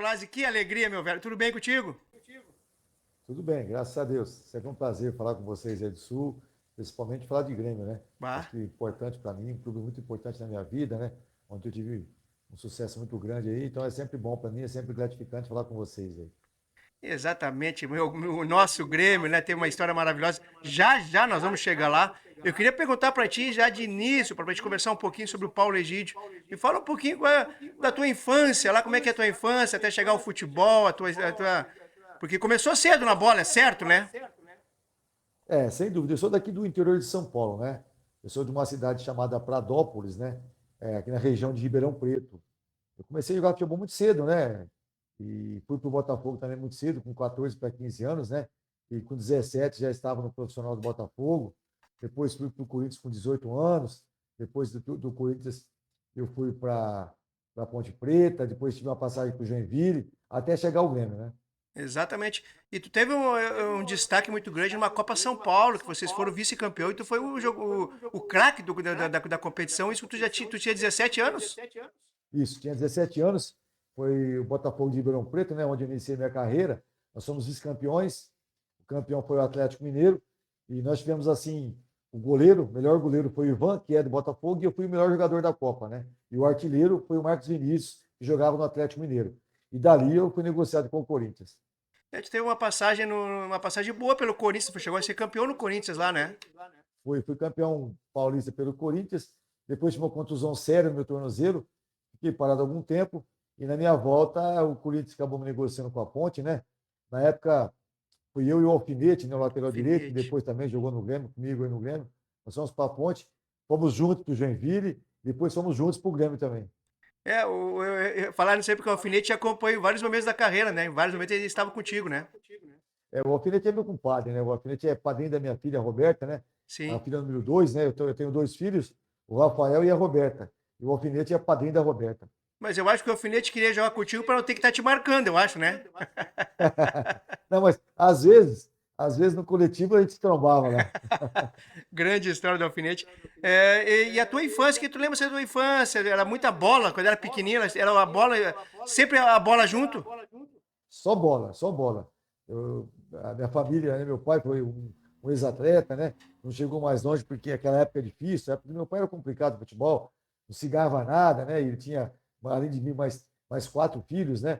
Bertolazzi, que alegria, meu velho. Tudo bem contigo? Tudo bem, graças a Deus. Sempre um prazer falar com vocês aí do Sul, principalmente falar de Grêmio, né? Acho Bah, que é importante para mim, um clube muito importante na minha vida, né? Onde eu tive um sucesso muito grande aí, então é sempre bom para mim, é sempre gratificante falar com vocês aí. exatamente. O nosso Grêmio, né, tem uma história maravilhosa. Já já nós vamos chegar lá. Eu queria perguntar para ti, já de início, para a gente conversar um pouquinho sobre o Paulo Egídio. Me fala um pouquinho da tua infância, lá como é que é a tua infância, até chegar ao futebol, Porque começou cedo na bola, é certo, né? É, sem dúvida, eu sou daqui do interior de São Paulo, né? Eu sou de uma cidade chamada Pradópolis, né? Aqui na região de Ribeirão Preto. Eu comecei a jogar futebol muito cedo, né? E fui para o Botafogo também muito cedo, com 14 para 15 anos, né? E com 17 já estava no profissional do Botafogo. Depois fui para o Corinthians com 18 anos. Depois do Corinthians eu fui para a Ponte Preta. Depois tive uma passagem para o Joinville, até chegar ao Grêmio, né? Exatamente. E tu teve um destaque muito grande numa Copa São Paulo, que vocês foram vice-campeão, e tu foi o craque da competição, isso que tu tinha 17 anos? Isso, tinha 17 anos. Foi o Botafogo de Ribeirão Preto, né? Onde eu iniciei minha carreira. Nós somos vice-campeões. O campeão foi o Atlético Mineiro. E nós tivemos, assim, o melhor goleiro foi o Ivan, que é do Botafogo, e eu fui o melhor jogador da Copa, né? E o artilheiro foi o Marcos Vinícius, que jogava no Atlético Mineiro. E dali eu fui negociado com o Corinthians. Tu teve uma passagem, uma passagem boa pelo Corinthians, chegou a ser campeão no Corinthians lá, né? Fui campeão paulista pelo Corinthians. Depois tive uma contusão séria no meu tornozelo. Fiquei parado algum tempo. E na minha volta, o Corinthians acabou me negociando com a Ponte, né? Na época, fui eu e o Alfinete, né, o lateral direito, que Alfinete. depois também jogou no Grêmio, comigo aí no Grêmio. Nós fomos para a Ponte, fomos juntos para o Joinville, depois fomos juntos para o Grêmio também. Falaram sempre que o Alfinete acompanhou em vários momentos da carreira, né? Em vários momentos ele estava contigo, né? O Alfinete é meu compadre, né? O Alfinete é padrinho da minha filha, a Roberta, né? A Sim. filha número 2, né? Eu tenho dois filhos, o Rafael e a Roberta. E o Alfinete é padrinho da Roberta. Mas eu acho que o Alfinete queria jogar contigo para não ter que estar te marcando, eu acho, né? Não, mas às vezes no coletivo a gente se trombava lá. Grande história do Alfinete. E a tua infância, que tu lembra da tua infância? Era muita bola, quando era pequenininha, era a bola, sempre a bola junto? Só bola, só bola. A minha família, né, meu pai foi um ex-atleta, né? Não chegou mais longe porque aquela época é difícil. A época do meu pai era complicado o futebol, não se ganhava nada, né? Ele tinha, além de mim, mais quatro filhos, né?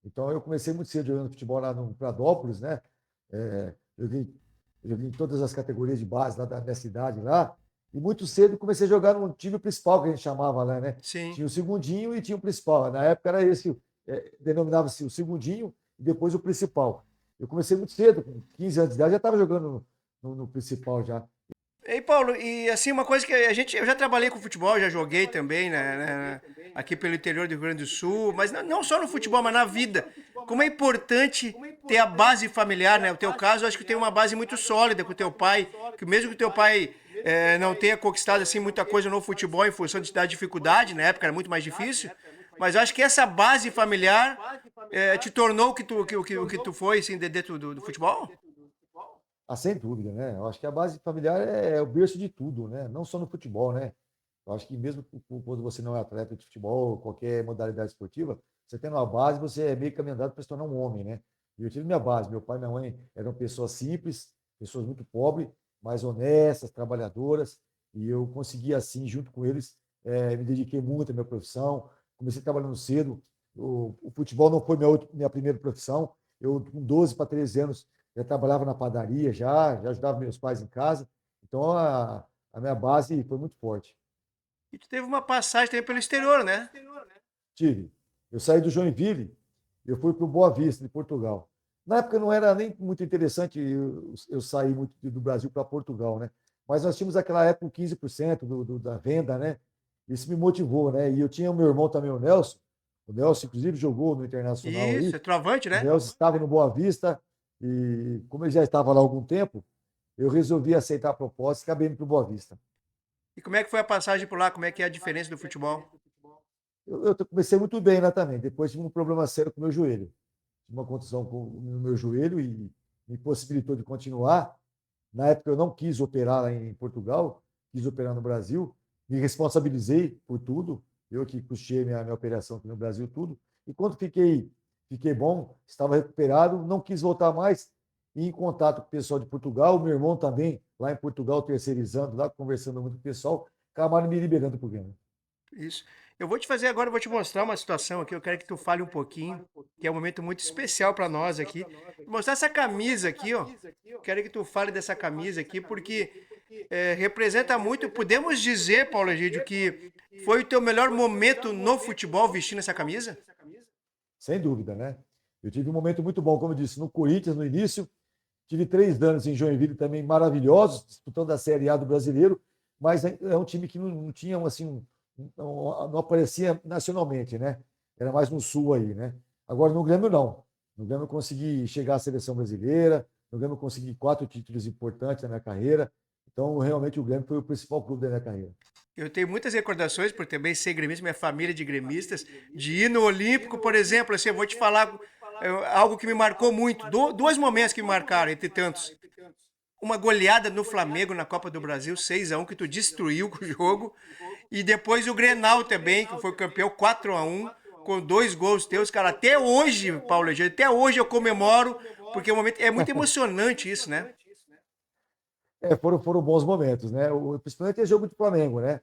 Então eu comecei muito cedo jogando futebol lá no Pradópolis, né? Joguei, joguei em todas as categorias de base lá da minha cidade lá. E muito cedo comecei a jogar no time principal que a gente chamava lá, né? Sim. Tinha o segundinho e tinha o principal. Na época era esse, denominava-se o segundinho e depois o principal. Eu comecei muito cedo, com 15 anos de idade, já estava jogando no principal já. Ei, Paulo, e assim, uma coisa que eu já trabalhei com futebol, já joguei também, aqui pelo interior do Rio Grande do Sul, mas não só no futebol, mas na vida. Como é importante ter a base familiar, né? O teu caso, eu acho que tem uma base muito sólida com o teu pai, que mesmo que o teu pai não tenha conquistado assim muita coisa no futebol em função da dificuldade, na época era muito mais difícil, mas eu acho que essa base familiar te tornou o que tu foi, assim, dentro do futebol? Ah, sem dúvida, né? Eu acho que a base familiar é o berço de tudo, né? Não só no futebol, né? Eu acho que mesmo quando você não é atleta de futebol, qualquer modalidade esportiva, você tendo uma base, você é meio caminho andado para se tornar um homem, né? E eu tive minha base. Meu pai e minha mãe eram pessoas simples, pessoas muito pobres, mas honestas, trabalhadoras. E eu consegui, assim, junto com eles, me dediquei muito à minha profissão. Comecei trabalhando cedo. O futebol não foi minha primeira profissão. Eu, com 12 para 13 anos, já trabalhava na padaria, já ajudava meus pais em casa. Então, a minha base foi muito forte. E tu teve uma passagem também pelo exterior, né? Tive. Eu saí do Joinville, eu fui para o Boa Vista, de Portugal. Na época não era nem muito interessante eu sair muito do Brasil para Portugal, né? Mas nós tínhamos naquela época 15% da venda, né? Isso me motivou, né? E eu tinha o meu irmão também, o Nelson. O Nelson, inclusive, jogou no Internacional Isso, aí. é trovante, O né? Nelson estava no Boa Vista e, como ele já estava lá há algum tempo, eu resolvi aceitar a proposta e acabei indo para o Boa Vista. E como é que foi a passagem por lá? Como é que é a diferença do futebol? Eu comecei muito bem lá também. Depois tive um problema sério com o meu joelho. Tive uma contusão no meu joelho e me possibilitou de continuar. Na época eu não quis operar lá em Portugal, quis operar no Brasil. Me responsabilizei por tudo. Eu que custei minha operação aqui no Brasil, tudo. E quando fiquei fiquei bom, estava recuperado, não quis voltar mais, e em contato com o pessoal de Portugal, meu irmão também, lá em Portugal, terceirizando, lá conversando muito com o pessoal, acabaram me liberando para o Grêmio. Isso. Eu vou te fazer agora, eu vou te mostrar uma situação aqui. Eu quero que tu fale um pouquinho, que é um momento muito especial para nós aqui. Vou mostrar essa camisa aqui, ó. Quero que tu fale dessa camisa aqui, porque representa muito. Podemos dizer, Paulo Egídio, que foi o teu melhor momento no futebol vestindo essa camisa? Sem dúvida, né? Eu tive um momento muito bom, como eu disse, no Corinthians no início, tive 3 anos em Joinville também maravilhosos, disputando a Série A do Brasileiro, mas é um time que não tinha, assim, não aparecia nacionalmente, né? Era mais no Sul aí, né? Agora no Grêmio não. No Grêmio eu consegui chegar à seleção brasileira, no Grêmio eu consegui 4 títulos importantes na minha carreira. Então, realmente, o Grêmio foi o principal clube da minha carreira. Eu tenho muitas recordações, por também ser gremista, minha família de gremistas, de ir no Olímpico, por exemplo, assim, eu vou te falar algo que me marcou muito, dois momentos que me marcaram, entre tantos. Uma goleada no Flamengo na Copa do Brasil, 6-1, que tu destruiu com o jogo, e depois o Grenal também, que foi campeão 4-1, com 2 gols teus, cara, até hoje, Paulo Egídio, até hoje eu comemoro, porque é muito emocionante isso, né? Foram bons momentos, né? Principalmente é jogo de Flamengo, né?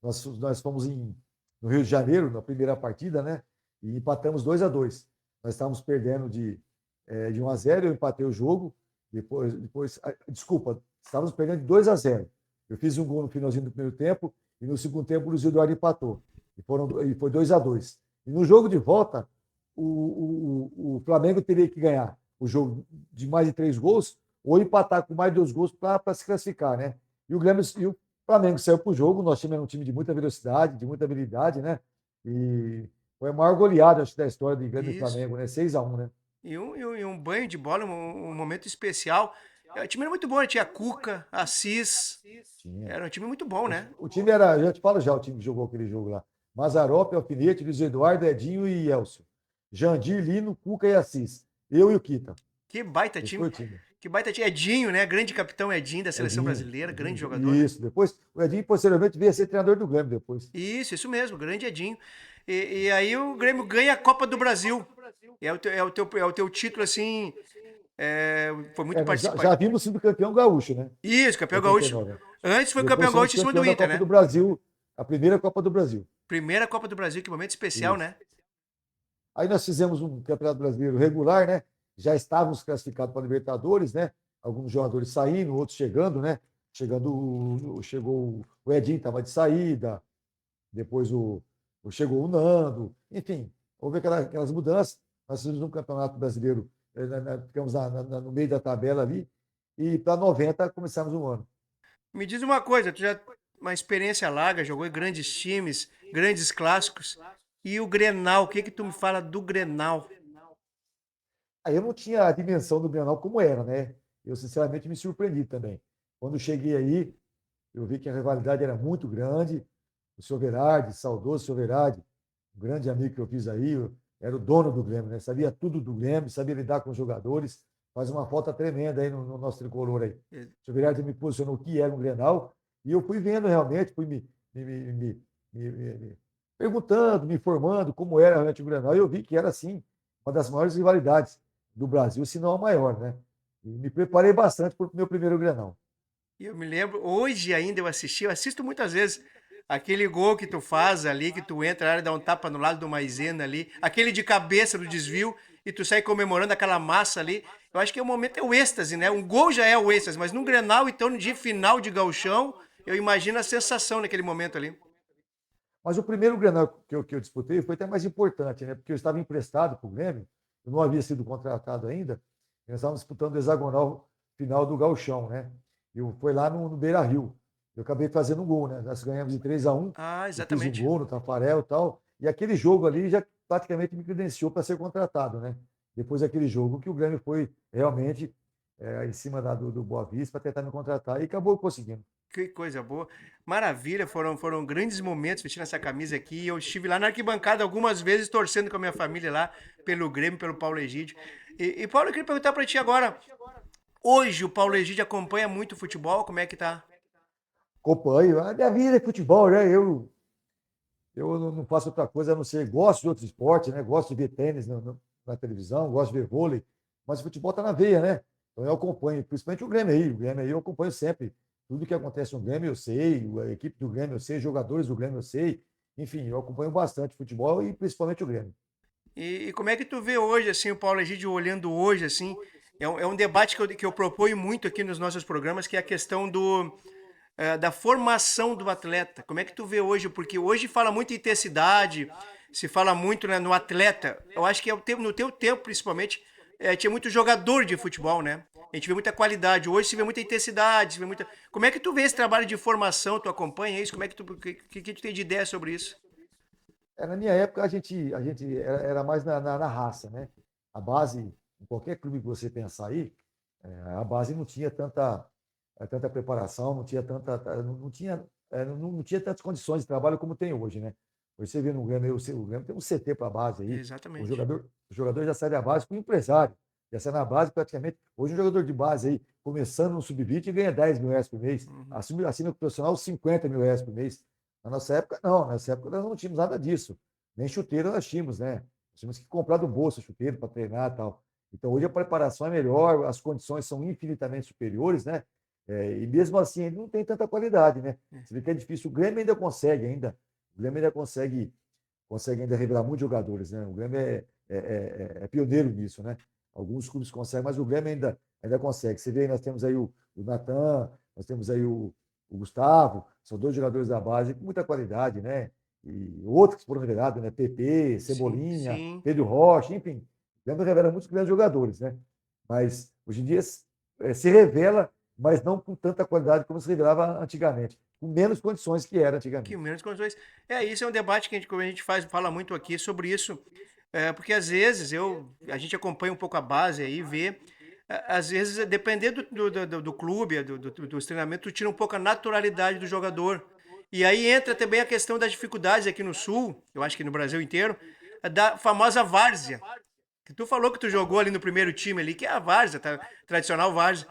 Nós fomos no Rio de Janeiro, na primeira partida, né? E empatamos 2-2. Nós estávamos perdendo de 1-0, eu empatei o jogo. Desculpa, estávamos perdendo de 2-0. Eu fiz um gol no finalzinho do primeiro tempo e no segundo tempo o Luiz Eduardo empatou. E foi 2-2. E no jogo de volta, o Flamengo teria que ganhar o jogo de mais de 3 gols ou empatar com mais de 2 gols para se classificar, né? E o Flamengo saiu para o jogo, nós tínhamos um time de muita velocidade, de muita habilidade, né? E foi a maior goleada, acho, da história do Grêmio e Isso. Flamengo, né? 6-1, né? E um banho de bola, um momento especial. O time era muito bom, né? Tinha Cuca, Assis. Tinha. Era um time muito bom, né? O time era, eu já te falo já, o time que jogou aquele jogo lá. Mazzaropi, Alfinete, Luiz Eduardo, Edinho e Elcio. Jandir, Lino, Cuca e Assis. Eu e o Kita. Que baita Esse time. foi o time. Que baita time. Edinho, né? Grande capitão Edinho da seleção Edinho, brasileira, grande jogador, Edinho. né? Isso. Depois, o Edinho posteriormente veio a ser treinador do Grêmio depois. Isso mesmo, grande Edinho. E aí o Grêmio ganha a Copa do Brasil. É o teu título, assim. Foi muito Nós já participativo. vimos sido campeão gaúcho, né? Isso, campeão gaúcho. 89. Antes foi Depois campeão fomos gaúcho em cima do campeão da Inter, Copa né? do Brasil, a primeira Copa do Brasil. Primeira Copa do Brasil, que momento especial, Isso. né? Aí nós fizemos um Campeonato Brasileiro regular, né? Já estávamos classificados para a Libertadores, né? Alguns jogadores saindo, outros chegando, né? Chegou o Edinho, estava de saída, depois chegou o Nando, enfim, houve aquelas mudanças. Nós fizemos um Campeonato Brasileiro, ficamos no meio da tabela ali, e para 90 começamos o ano. Me diz uma coisa, tu já uma experiência larga, jogou em grandes times, grandes clássicos. E o Grenal, o que que tu me fala do Grenal? Aí eu não tinha a dimensão do Grenal como era, né? Eu, sinceramente, me surpreendi também. Quando cheguei aí, eu vi que a rivalidade era muito grande. O seu Verardi, saudoso seu Verardi, um grande amigo que eu fiz aí, era o dono do Grêmio, né? Sabia tudo do Grêmio, sabia lidar com os jogadores. Faz uma falta tremenda aí no nosso tricolor aí. O seu Verardi me posicionou o que era um Grenal e eu fui vendo realmente, fui me perguntando, me informando como era realmente o Grenal e eu vi que era, assim, uma das maiores rivalidades do Brasil, se não a maior, né? E me preparei bastante para o meu primeiro Grenal. E eu me lembro, hoje ainda eu assisto muitas vezes aquele gol que tu faz ali, que tu entra na área, dá um tapa no lado do Maisena ali, aquele de cabeça do desvio e tu sai comemorando aquela massa ali. Eu acho que o momento é o êxtase, né? Um gol já é o êxtase, mas num Grenal, então, de final de gauchão, eu imagino a sensação naquele momento ali. Mas o primeiro Grenal que eu disputei foi até mais importante, né? Porque eu estava emprestado para o Grêmio, eu não havia sido contratado ainda, nós estávamos disputando o hexagonal final do Gauchão, né? Foi lá no Beira-Rio. Eu acabei fazendo um gol, né? Nós ganhamos de 3-1, Ah, eu fiz um exatamente. gol no Tafarel e tal, e aquele jogo ali já praticamente me credenciou para ser contratado, né? Depois daquele jogo que o Grêmio foi realmente em cima do Boa Vista para tentar me contratar e acabou conseguindo. Que coisa boa. Maravilha, foram grandes momentos vestindo essa camisa aqui. Eu estive lá na arquibancada algumas vezes torcendo com a minha família lá, pelo Grêmio, pelo Paulo Egídio. E Paulo, eu queria perguntar para ti agora. Hoje o Paulo Egídio acompanha muito o futebol, como é que tá? Acompanho. A minha vida é futebol, né? Eu não faço outra coisa a não ser gosto de outros esportes, né? Gosto de ver tênis na televisão, gosto de ver vôlei, mas o futebol está na veia, né? Então eu acompanho, principalmente o Grêmio aí. O Grêmio aí eu acompanho sempre. Tudo que acontece no Grêmio eu sei, a equipe do Grêmio eu sei, os jogadores do Grêmio eu sei. Enfim, eu acompanho bastante futebol e principalmente o Grêmio. E como é que tu vê hoje, assim, o Paulo Egídio olhando hoje, assim, é um debate que eu proponho muito aqui nos nossos programas, que é a questão da formação do atleta. Como é que tu vê hoje? Porque hoje fala muito em intensidade, se fala muito, né, no atleta. Eu acho que no teu tempo, principalmente, tinha muito jogador de futebol, né? A gente vê muita qualidade. Hoje se vê muita intensidade, se vê muita... Como é que tu vê esse trabalho de formação? Tu acompanha isso? Como é que que tu tem de ideia sobre isso? Na minha época, a gente era mais na raça, né? A base, em qualquer clube que você pensar aí, a base não tinha tanta preparação, não tinha não tinha tantas condições de trabalho como tem hoje, né? Hoje você vê no Grêmio, o Grêmio tem um CT para a base aí, Exatamente. o jogador já sai da base com o empresário, já sai na base praticamente. Hoje um jogador de base aí, começando no sub-20, ganha 10 mil reais por mês, Uhum. assina o profissional 50 mil reais por mês. Na nossa época, não. Na nossa época, nós não tínhamos nada disso. Nem chuteiro nós tínhamos, né? Nós tínhamos que comprar do bolso chuteiro para treinar e tal. Então, hoje a preparação é melhor, as condições são infinitamente superiores, né? E mesmo assim, ele não tem tanta qualidade, né? Você vê que é difícil. O Grêmio ainda consegue, ainda. O Grêmio ainda consegue ainda revelar muitos jogadores, né? O Grêmio é pioneiro nisso, né? Alguns clubes conseguem, mas o Grêmio ainda consegue. Você vê, nós temos aí o Natan, nós temos aí o Gustavo, são dois jogadores da base com muita qualidade, né? E outros que foram revelados, né? PP, Sim, Cebolinha, sim. Pedro Rocha, enfim. O Grêmio revela muitos grandes jogadores, né? Mas hoje em dia se revela, mas não com tanta qualidade como se revelava antigamente, com menos condições que era Que antigamente. menos condições. Isso é um debate que a gente fala muito aqui sobre isso, porque às vezes a gente acompanha um pouco a base aí, vê, às vezes, dependendo do clube, dos treinamentos, tu tira um pouco a naturalidade do jogador. E aí entra também a questão das dificuldades aqui no Sul, eu acho que no Brasil inteiro, da famosa várzea. Que tu falou que tu jogou ali no primeiro time ali, que é a várzea, tradicional várzea.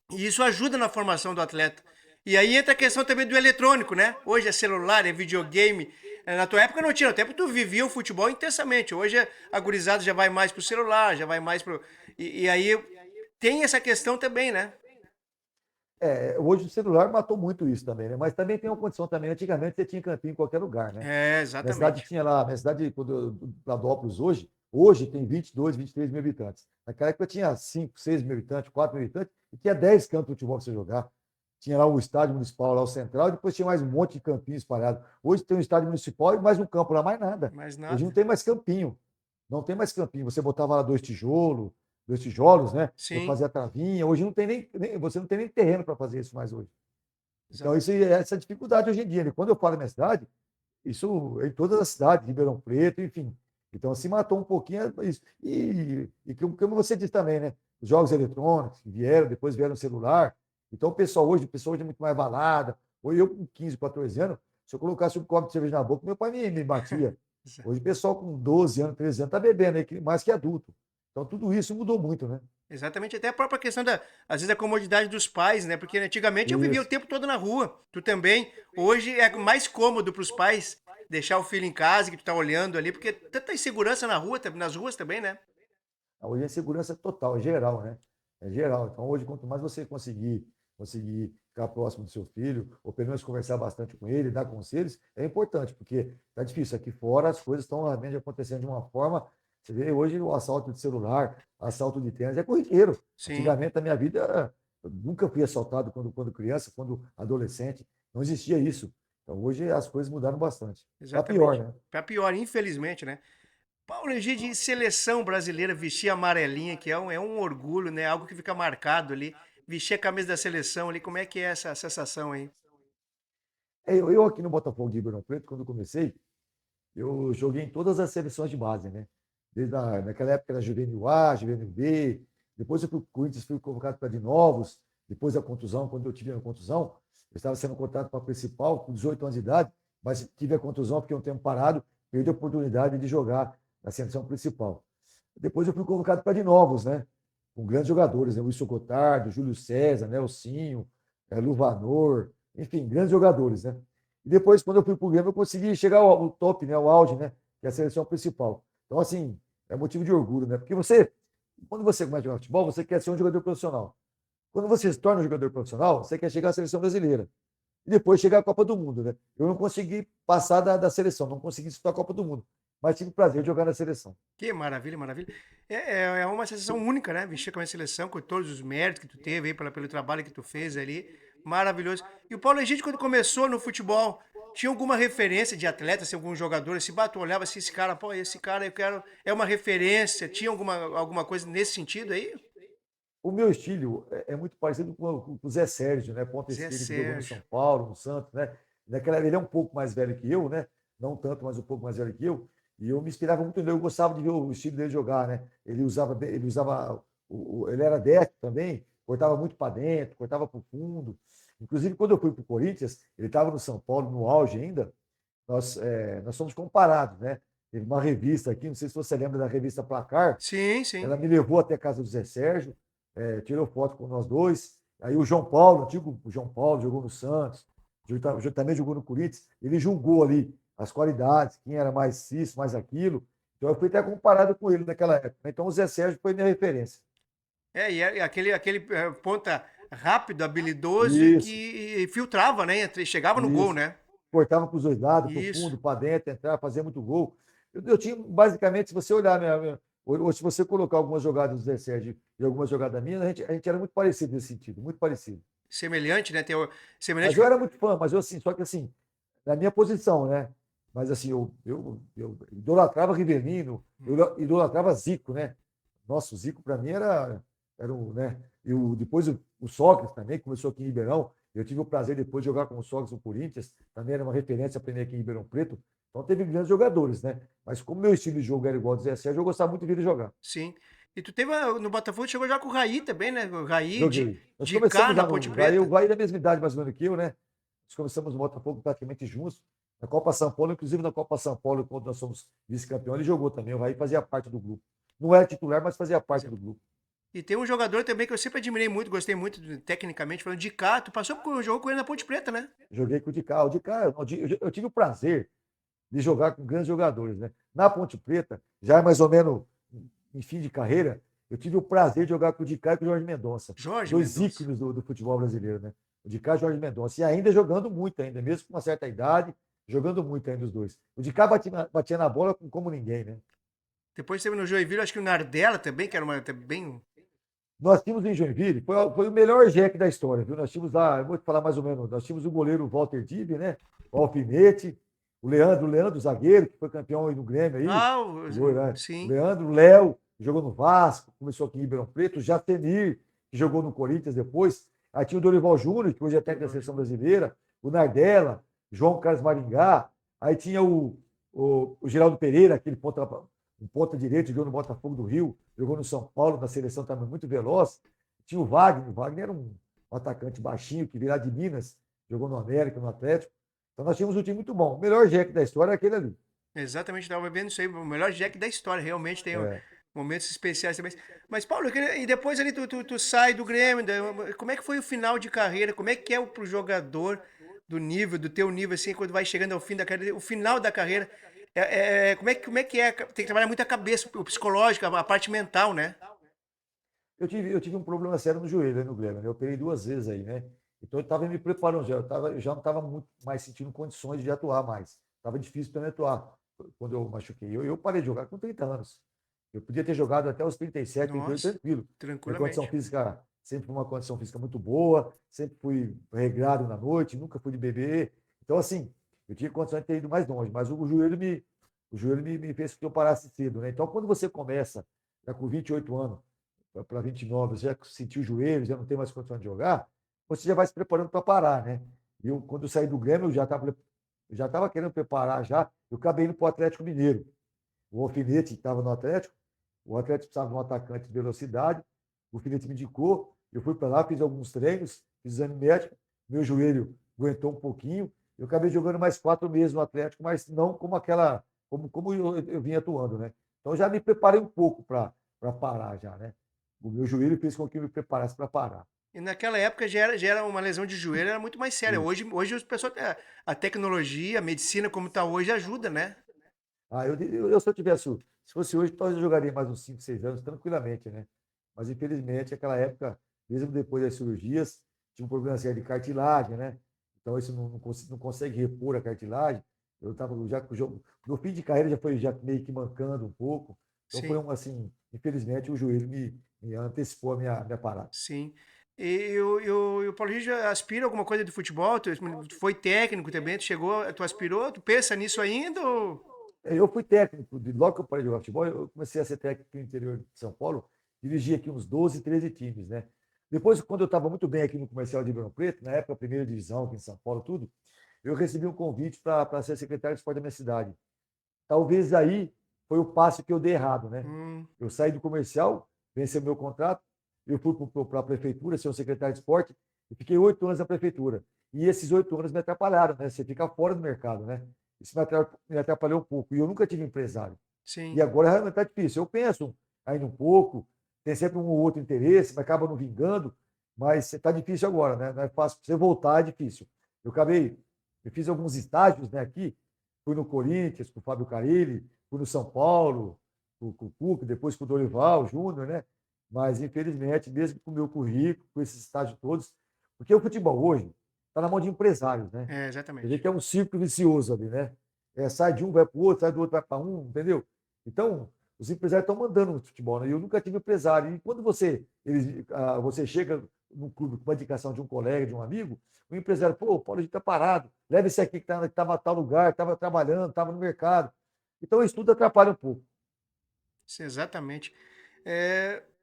E isso ajuda na formação do atleta. E aí entra a questão também do eletrônico, né? Hoje é celular, é videogame. Na tua época não tinha, no tempo tu vivia o futebol intensamente. Hoje a gurizada já vai mais pro celular, já vai mais pro. E aí tem essa questão também, né? Hoje o celular matou muito isso também, né? Mas também tem uma condição também. Antigamente você tinha campinho em qualquer lugar, né? Minha cidade Exatamente. tinha lá, minha cidade, Pradópolis hoje tem 22, 23 mil habitantes. Naquela época tinha 5, 6 mil habitantes, 4 mil habitantes, e tinha 10 campos de futebol para você jogar. Tinha lá o estádio municipal, lá o central, e depois tinha mais um monte de campinhos espalhados. Hoje tem um estádio municipal e mais um campo lá, mais nada. Mais Hoje não nada. tem mais campinho. Não tem mais campinho. Você botava lá dois tijolos, né? Você Sim, fazia a travinha. Hoje não tem você não tem nem terreno para fazer isso mais hoje. Então, isso exatamente. é essa dificuldade hoje em dia, né? Quando eu falo da minha cidade, isso em todas as cidades, Ribeirão Preto, enfim. Então, se matou um pouquinho isso. E como você disse também, né? Os jogos eletrônicos que vieram, depois vieram o celular. Então, o pessoal hoje é muito mais balada. Hoje, eu com 15, 14 anos, se eu colocasse um copo de cerveja na boca, meu pai me batia. Hoje, o pessoal com 12 anos, 13 anos, está bebendo aí, mais que adulto. Então, tudo isso mudou muito, né? Exatamente, até a própria questão às vezes, a comodidade dos pais, né? Porque antigamente eu vivia o Isso. tempo todo na rua, tu também. Hoje é mais cômodo para os pais deixar o filho em casa, que tu tá olhando ali, porque tanta insegurança na rua, nas ruas também, né? Hoje é segurança total, é geral, né? É geral. Então, hoje, quanto mais você conseguir ficar próximo do seu filho, ou pelo menos conversar bastante com ele, dar conselhos, é importante, porque tá difícil. Aqui fora as coisas estão realmente acontecendo de uma forma. Você vê hoje o assalto de celular, assalto de tênis, é corriqueiro. Sim, Antigamente, na minha vida, eu nunca fui assaltado quando criança, quando adolescente. Não existia isso. Então, hoje as coisas mudaram bastante. Para pior, exatamente. né? Para pior, infelizmente, né? Paulo Egídio, de seleção brasileira, vestir a amarelinha, que é um orgulho, né? Algo que fica marcado ali. Vestir a camisa da seleção ali, como é que é essa sensação aí? Eu aqui no Botafogo de Ribeirão Preto, quando comecei, eu joguei em todas as seleções de base, né? Naquela época era Juvenil A, Juvenil B, depois eu fui para o Corinthians, fui convocado para de novos, depois da contusão, quando eu tive a contusão, eu estava sendo contratado para a principal, com 18 anos de idade, mas tive a contusão, fiquei um tempo parado, perdi a oportunidade de jogar na seleção principal. Depois eu fui convocado para de novos, né? Com grandes jogadores, né? O Wilson Gotardo, Júlio César, Nelsinho, Luvanor, enfim, grandes jogadores, né? E depois, quando eu fui para o Grêmio, eu consegui chegar ao top, né? Ao auge, né? Que é a seleção principal. Então, assim, é motivo de orgulho, né? Porque você, quando você começa a jogar futebol, você quer ser um jogador profissional. Quando você se torna um jogador profissional, você quer chegar à seleção brasileira. E depois chegar à Copa do Mundo, né? Eu não consegui passar da seleção, não consegui disputar a Copa do Mundo. Mas tive o prazer de jogar na seleção. Que maravilha, maravilha. É uma sensação única, né? Vestir com a seleção, com todos os méritos que tu teve aí pelo trabalho que tu fez ali. Maravilhoso. E o Paulo Egídio, quando começou no futebol, tinha alguma referência de atleta, assim, algum jogador, assim, tu olhava assim, esse cara, pô, esse cara eu quero, é uma referência. Tinha alguma coisa nesse sentido aí? O meu estilo é muito parecido com o Zé Sérgio, né? Ponta Zé esquerda que jogou no São Sérgio. Paulo, no Santos, né? Ele é um pouco mais velho que eu, né? Não tanto, mas um pouco mais velho que eu. E eu me inspirava muito nele. Eu gostava de ver o estilo dele jogar, né? Ele era destro também, cortava muito para dentro, cortava para o fundo. Inclusive, quando eu fui para o Corinthians, ele estava no São Paulo, no auge ainda. Nós somos comparados, né? Teve uma revista aqui, não sei se você lembra da revista Placar, Sim, sim. ela me levou até a casa do Zé Sérgio, tirou foto com nós dois. Aí o João Paulo, o antigo João Paulo, jogou no Santos, também jogou no Corinthians. Ele julgou ali as qualidades, quem era mais isso, mais aquilo. Então eu fui até comparado com ele naquela época. Então o Zé Sérgio foi minha referência. E aquele ponta rápido, habilidoso e Isso, que filtrava, né? Chegava no gol, isso. né? Cortava para os dois lados, para o Isso. fundo, para dentro, entrar, fazer muito gol. Eu tinha, basicamente, se você olhar, ou se você colocar algumas jogadas do Zé Sérgio e algumas jogadas minhas, a gente era muito parecido nesse sentido, muito parecido. Semelhante, né? Semelhante. Mas eu era muito fã, mas eu assim, só que assim, na minha posição, né? Mas assim, eu idolatrava Rivelino, eu idolatrava Zico, né? Nossa, o Zico para mim era um, né? Depois o Sócrates também, que começou aqui em Ribeirão. Eu tive o prazer depois de jogar com o Sócrates no Corinthians, também era uma referência para mim aqui em Ribeirão Preto. Então teve grandes jogadores, né? Mas como meu estilo de jogo era igual ao do Zé Sérgio, eu gostava muito de ver ele jogar. Sim. E tu teve no Botafogo, chegou já com o Raí também, né? O Raí Joguei. Nós de cá começamos na lá Ponte no Vai, o Preta. Vai da mesma idade mais ou menos que eu, né? Nós começamos no Botafogo praticamente juntos. Na Copa São Paulo, inclusive na Copa São Paulo, quando nós somos vice-campeão, ele jogou também. O Raí fazia parte do grupo. Não era titular, mas fazia parte do grupo. E tem um jogador também que eu sempre admirei muito, gostei muito tecnicamente, falando de cá. Tu passou por jogou com ele na Ponte Preta, né? Joguei com o de cá. Eu tive o prazer de jogar com grandes jogadores, né? Na Ponte Preta, já é mais ou menos em fim de carreira, eu tive o prazer de jogar com o Dicá e com o Jorge Mendonça, Jorge dois Mendonça. ícones do futebol brasileiro, né? O Dicá e o Jorge Mendonça. E ainda jogando muito, ainda, mesmo com uma certa idade, jogando muito ainda os dois. O Dicá batia na bola como ninguém, né? Depois teve no Joinville, acho que o Nardella também, que era uma também. Nós tínhamos em Joinville, foi o melhor Jack da história, viu? Nós tínhamos lá, eu vou te falar mais ou menos, nós tínhamos o goleiro Walter Tibe, né? O Alfinete, o Leandro, zagueiro, que foi campeão aí no Grêmio aí. Ah, Né? O sim. Leandro, o Léo, que jogou no Vasco, começou aqui em Ribeirão Preto, o Jatemir, que jogou no Corinthians depois. Aí tinha o Dorival Júnior, que hoje é técnico da seleção brasileira, o Nardella, João Carlos Maringá. Aí tinha o Geraldo Pereira, aquele um ponta direito, jogou no Botafogo do Rio, jogou no São Paulo, na seleção também muito veloz. Tinha o Wagner era um atacante baixinho, que virá de Minas, jogou no América, no Atlético. Então nós tínhamos um time muito bom. O melhor Jack da história é aquele ali. Exatamente, estava vendo isso aí, o melhor Jack da história, realmente tem É. momentos especiais também. Mas, Paulo, e depois ali tu sai do Grêmio, como é que foi o final de carreira? Como é que é pro jogador do teu nível, assim, quando vai chegando ao fim da carreira, o final da carreira? Como é que é? Tem que trabalhar muito a cabeça, o psicológico, a parte mental, né? Eu tive um problema sério no joelho aí no Grêmio, né? Eu operei 2 vezes aí, né? Então eu estava me preparando já, eu já não estava muito mais sentindo condições de atuar mais. Estava difícil para mim atuar quando eu machuquei. Eu parei de jogar com 30 anos. Eu podia ter jogado até os 37, 38, Nossa, tranquilo. Minha condição tranquilamente. física sempre foi uma condição física muito boa, sempre fui regrado na noite, nunca fui de beber. Então, assim, eu tinha condição de ter ido mais longe, mas o joelho me fez com que eu parasse cedo, né? Então, quando você começa, já com 28 anos, para 29, você já sentiu o joelho, já não tem mais condição de jogar, você já vai se preparando para parar, né? Quando eu saí do Grêmio, eu já estava querendo preparar já, eu acabei indo para o Atlético Mineiro. O Alfinete estava no Atlético, o Atlético precisava de um atacante de velocidade, o Alfinete me indicou, eu fui para lá, fiz alguns treinos, fiz exame médico, meu joelho aguentou um pouquinho, eu acabei jogando mais 4 meses no Atlético, mas não como eu vinha atuando, né? Então já me preparei um pouco para parar já, né? O meu joelho fez com que eu me preparasse para parar. E naquela época já era uma lesão de joelho, era muito mais séria. Isso. Hoje as pessoas, a tecnologia, a medicina como está hoje ajuda, né? Se eu tivesse Se fosse hoje, talvez eu jogaria mais uns 5, 6 anos tranquilamente, né? Mas infelizmente, aquela época, mesmo depois das cirurgias, tinha um problema sério de cartilagem, né? Então isso não consegue repor a cartilagem. Eu estava já com o jogo, no fim de carreira já foi já meio que mancando um pouco. Então foi Sim, um assim, infelizmente o joelho me antecipou a minha parada. sim. E o Paulo Egídio aspira alguma coisa de futebol? Tu foi técnico também, tu chegou, tu aspirou, tu pensa nisso ainda? Eu fui técnico, logo que eu parei de jogar futebol, eu comecei a ser técnico no interior de São Paulo, dirigi aqui uns 12, 13 times, né? Depois, quando eu estava muito bem aqui no Comercial de Ribeirão Preto, na época, a primeira divisão aqui em São Paulo, tudo, eu recebi um convite para ser secretário de esporte da minha cidade. Talvez aí foi o passo que eu dei errado, né? Hum, Eu saí do comercial, venci meu contrato, eu fui para a prefeitura, ser o secretário de esporte, e fiquei 8 anos na prefeitura. E esses 8 anos me atrapalharam, né? Você fica fora do mercado, né? Isso me atrapalhou um pouco. E eu nunca tive empresário. E sim. agora realmente está difícil. Eu penso ainda um pouco, tem sempre um ou outro interesse, mas acaba não vingando. Mas está difícil agora, né? Não é fácil. Para você voltar é difícil. Eu fiz alguns estágios, né, aqui. Fui no Corinthians com o Fábio Carilli, fui no São Paulo com o Cuca, depois com o Dorival Júnior, né? Mas, infelizmente, mesmo com o meu currículo, com esses estágios todos, porque o futebol hoje está na mão de empresários, né? É, Quer dizer exatamente. que é um círculo vicioso ali, né? Sai de um, vai para o outro, sai do outro, vai para um, entendeu? Então, os empresários estão mandando no futebol, né? Eu nunca tive empresário. E quando você chega no clube com uma indicação de um colega, de um amigo, o empresário, pô, o Paulo, a gente está parado, leva esse aqui que estava a tal lugar, estava trabalhando, estava no mercado. Então, isso tudo atrapalha um pouco. Sim, exatamente.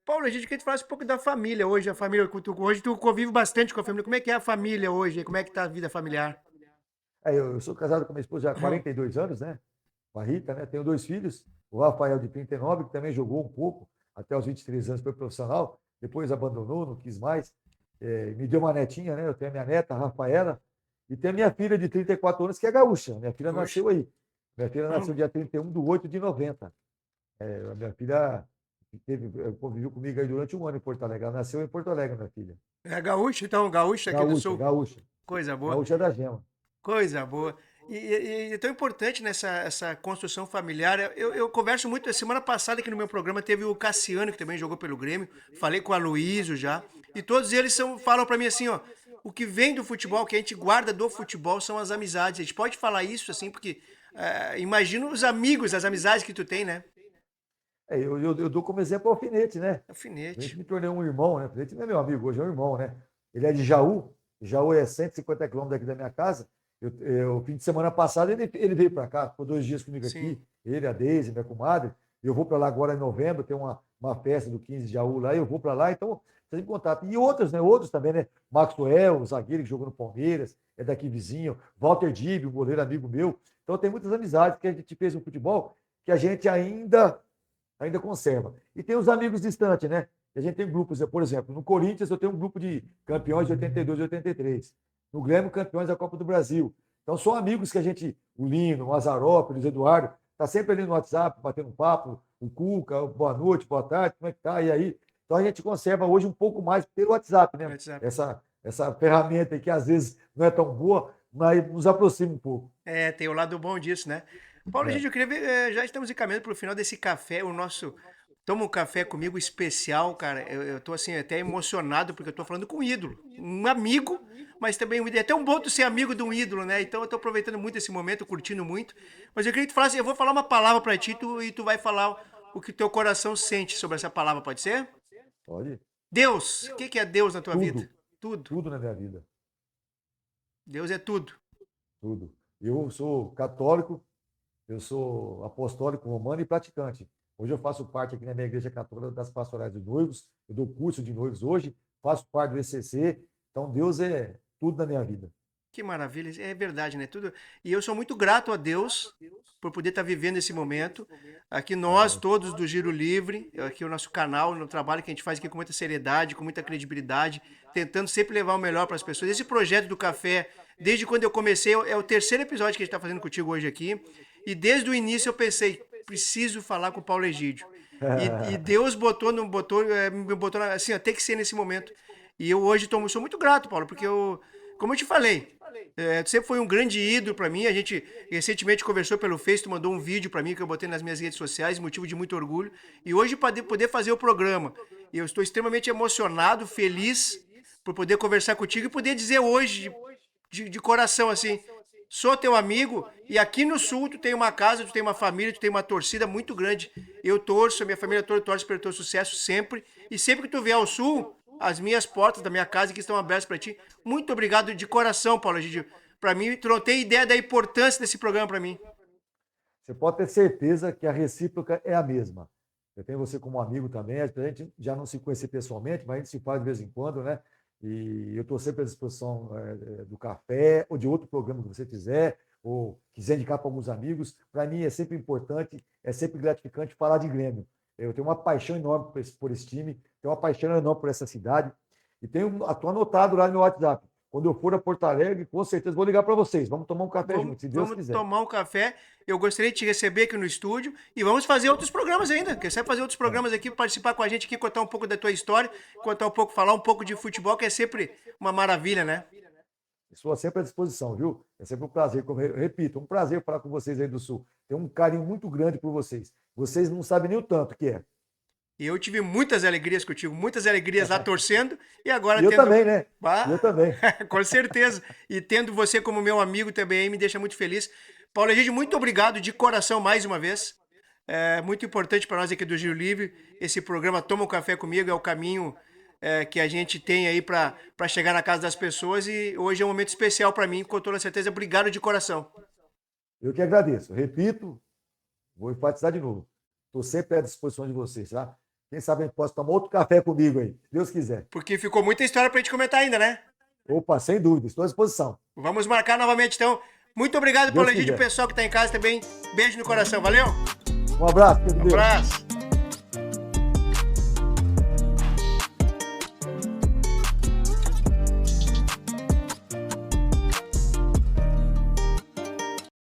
Paulo, a gente queria que tu falasse um pouco da família hoje, a família, hoje tu convive bastante com a família. Como é que é a família hoje? Como é que tá a vida familiar? Eu sou casado com a minha esposa já há 42 anos, né? Com a Rita, né? Tenho 2 filhos, o Rafael de 39, que também jogou um pouco, até os 23 anos foi profissional, depois abandonou, não quis mais. Me deu uma netinha, né? Eu tenho a minha neta, a Rafaela, e tenho a minha filha de 34 anos, que é gaúcha. Minha filha Gaúcho. nasceu aí. Minha filha nasceu dia 31/8/90. A minha filha conviveu comigo aí durante um ano em Porto Alegre. Ela nasceu em Porto Alegre, minha filha. É gaúcho, então, gaúcho aqui do Gaúcha, sul. gaúcha. Coisa boa, Gaúcha da Gema. coisa boa. E é tão importante nessa essa construção familiar. Eu converso muito. Semana passada aqui no meu programa teve o Cassiano, que também jogou pelo Grêmio. Falei com o Aloysio já. E todos eles falam para mim assim, ó. O que vem do futebol, o que a gente guarda do futebol são as amizades. A gente pode falar isso assim, porque imagina os amigos, as amizades que tu tem, né? Eu dou como exemplo o Alfinete, né? A Alfinete. gente me tornei um irmão, né? O Alfinete não é meu amigo, hoje é um irmão, né? Ele é de Jaú. Jaú é 150 quilômetros daqui da minha casa. O fim de semana passado ele veio para cá, ficou 2 dias comigo Sim, aqui. Ele, a Deise, minha comadre. Eu vou para lá agora em novembro, tem uma festa do 15 de Jaú lá, eu vou para lá, então vocês em contato. E outros, né? Outros também, né? Maxwell, o zagueiro que jogou no Palmeiras, é daqui vizinho. Walter Dib, um goleiro amigo meu. Então tem muitas amizades que a gente fez no futebol que a gente ainda conserva. E tem os amigos distantes, né? A gente tem grupos, por exemplo, no Corinthians eu tenho um grupo de campeões de 82 e 83. No Grêmio, campeões da Copa do Brasil. Então são amigos que o Lino, o Azarópolis, o Luiz Eduardo, tá sempre ali no WhatsApp, batendo um papo, o Cuca, boa noite, boa tarde, como é que tá? E aí? Então a gente conserva hoje um pouco mais pelo WhatsApp, né? WhatsApp. Essa ferramenta aí que às vezes não é tão boa, mas nos aproxima um pouco. Tem o lado bom disso, né? Paulo, É. gente, eu queria ver, já estamos encaminhando para o final desse café, o nosso Toma um café comigo especial, cara. Eu tô assim até emocionado porque eu tô falando com um ídolo, um amigo, mas também um ídolo. É tão bom tu ser amigo de um ídolo, né? Então eu tô aproveitando muito esse momento, curtindo muito. Mas eu queria que tu falasse, eu vou falar uma palavra para ti e tu vai falar o que teu coração sente sobre essa palavra, pode ser? Pode. Deus. O que que é Deus na tua vida? Tudo, Tudo. tudo na minha vida. Deus é tudo. Tudo. Eu sou católico, eu sou apostólico romano e praticante. Hoje eu faço parte aqui na minha igreja católica das pastorais de noivos, eu dou curso de noivos hoje, faço parte do ECC, então Deus é tudo na minha vida. Que maravilha, é verdade, né? Tudo. E eu sou muito grato a Deus por poder estar vivendo esse momento. Aqui nós, Amém. todos do Giro Livre, aqui o nosso canal, no trabalho que a gente faz aqui com muita seriedade, com muita credibilidade, tentando sempre levar o melhor para as pessoas. Esse projeto do café, desde quando eu comecei, é o terceiro episódio que a gente está fazendo contigo hoje aqui. E desde o início eu pensei, preciso falar com o Paulo Egídio. E Deus me botou assim, ó, tem que ser nesse momento. E eu hoje sou muito grato, Paulo, porque como eu te falei. Tu sempre foi um grande ídolo para mim. A gente recentemente conversou pelo Face, tu mandou um vídeo para mim que eu botei nas minhas redes sociais, motivo de muito orgulho. E hoje poder fazer o programa. E eu estou extremamente emocionado, feliz por poder conversar contigo e poder dizer hoje, de coração, assim, sou teu amigo e aqui no Sul tu tem uma casa, tu tem uma família, tu tem uma torcida muito grande. Eu torço, a minha família toda torce pelo teu sucesso sempre. E sempre que tu vier ao Sul, as minhas portas da minha casa que estão abertas para ti. Muito obrigado de coração, Paulo Egídio. Para mim, tu não tem ideia da importância desse programa para mim. Você pode ter certeza que a recíproca é a mesma. Eu tenho você como amigo também, a gente já não se conhecer pessoalmente, mas a gente se faz de vez em quando, né? E eu estou sempre à disposição do café ou de outro programa que você fizer, ou quiser indicar para alguns amigos. Para mim é sempre importante, é sempre gratificante falar de Grêmio. Eu tenho uma paixão enorme por esse time, tenho uma paixão enorme por essa cidade, e estou anotado lá no meu WhatsApp. Quando eu for a Porto Alegre, com certeza vou ligar para vocês. Vamos tomar um café juntos, se Deus quiser. Vamos tomar um café. Eu gostaria de te receber aqui no estúdio e vamos fazer outros programas ainda. Quer saber fazer outros programas aqui, participar com a gente aqui, contar um pouco da tua história, contar um pouco, falar um pouco de futebol, que é sempre uma maravilha, né? Estou sempre à disposição, viu? É sempre um prazer, como eu repito, um prazer falar com vocês aí do Sul. Tenho um carinho muito grande por vocês. Vocês não sabem nem o tanto que é. E eu tive muitas alegrias contigo, muitas alegrias lá torcendo e agora e eu tendo... também, né? Eu também. Com certeza. E tendo você como meu amigo também me deixa muito feliz. Paulo Egídio, muito obrigado de coração mais uma vez. É muito importante para nós aqui do Giro Livre. Esse programa Toma um Café Comigo é o caminho que a gente tem aí para chegar na casa das pessoas. E hoje é um momento especial para mim, com toda certeza. Obrigado de coração. Eu que agradeço. Repito, vou enfatizar de novo. Estou sempre à disposição de vocês, tá? Quem sabe a gente pode tomar outro café comigo aí, se Deus quiser. Porque ficou muita história para a gente comentar ainda, né? Opa, sem dúvida, estou à disposição. Vamos marcar novamente, então. Muito obrigado, Paulo Egídio, pessoal que está em casa também. Beijo no coração, valeu? Um abraço, Um abraço.